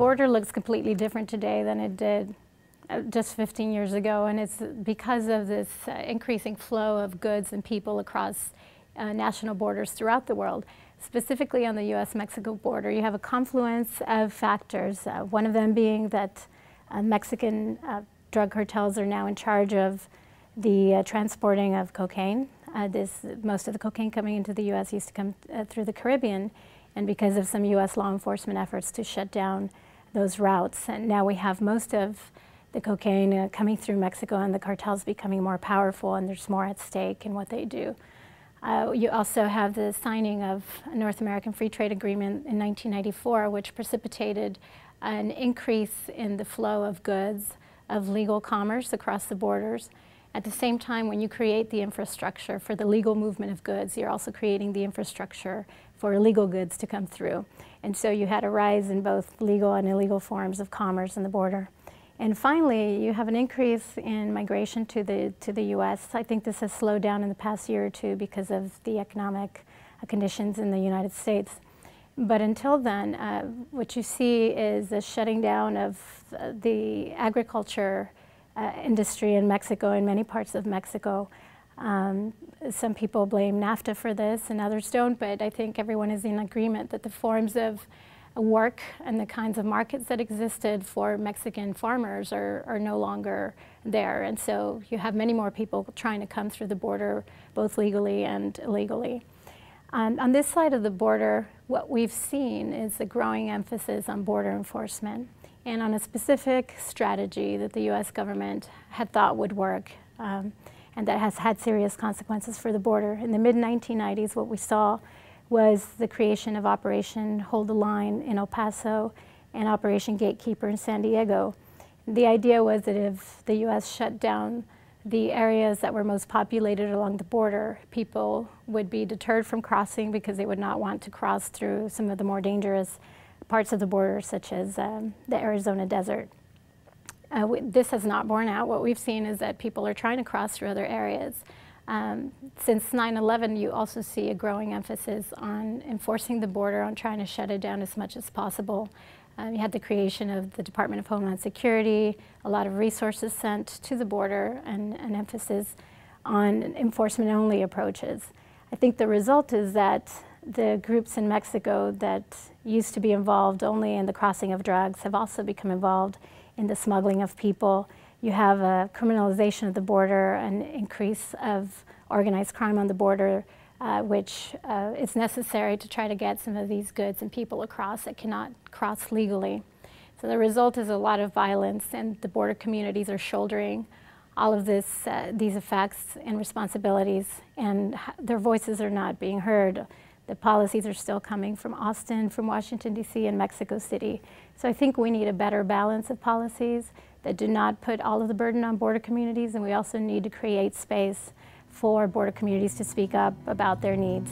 border looks completely different today than it did just 15 years ago, and it's because of this increasing flow of goods and people across national borders throughout the world. Specifically on the U.S.-Mexico border, you have a confluence of factors, one of them being that Mexican drug cartels are now in charge of the transporting of cocaine. Most of the cocaine coming into the U.S. used to come through the Caribbean, and because of some U.S. law enforcement efforts to shut down those routes, and now we have most of the cocaine coming through Mexico, and the cartels becoming more powerful, and there's more at stake in what they do. You also have the signing of a North American Free Trade Agreement in 1994, which precipitated an increase in the flow of goods, of legal commerce across the borders. At the same time, when you create the infrastructure for the legal movement of goods, you're also creating the infrastructure for illegal goods to come through. And so you had a rise in both legal and illegal forms of commerce in the border. And finally, you have an increase in migration to the U.S. I think this has slowed down in the past year or two because of the economic conditions in the United States. But until then, what you see is the shutting down of the agriculture industry in Mexico, in many parts of Mexico. Some people blame NAFTA for this and others don't, but I think everyone is in agreement that the forms of work and the kinds of markets that existed for Mexican farmers are no longer there. And so you have many more people trying to come through the border, both legally and illegally. On this side of the border, what we've seen is a growing emphasis on border enforcement and on a specific strategy that the U.S. government had thought would work and that has had serious consequences for the border. In the mid-1990s, what we saw was the creation of Operation Hold the Line in El Paso and Operation Gatekeeper in San Diego. The idea was that if the U.S. shut down the areas that were most populated along the border, people would be deterred from crossing because they would not want to cross through some of the more dangerous parts of the border, such as the Arizona desert. This has not borne out. What we've seen is that people are trying to cross through other areas. Since 9/11, you also see a growing emphasis on enforcing the border, on trying to shut it down as much as possible. You had the creation of the Department of Homeland Security, a lot of resources sent to the border, and an emphasis on enforcement-only approaches. I think the result is that the groups in Mexico that used to be involved only in the crossing of drugs have also become involved in the smuggling of people. You have a criminalization of the border, an increase of organized crime on the border, which is necessary to try to get some of these goods and people across that cannot cross legally. So the result is a lot of violence, and the border communities are shouldering all of these effects and responsibilities, and their voices are not being heard. The policies are still coming from Austin, from Washington, D.C., and Mexico City. So I think we need a better balance of policies that do not put all of the burden on border communities, and we also need to create space for border communities to speak up about their needs.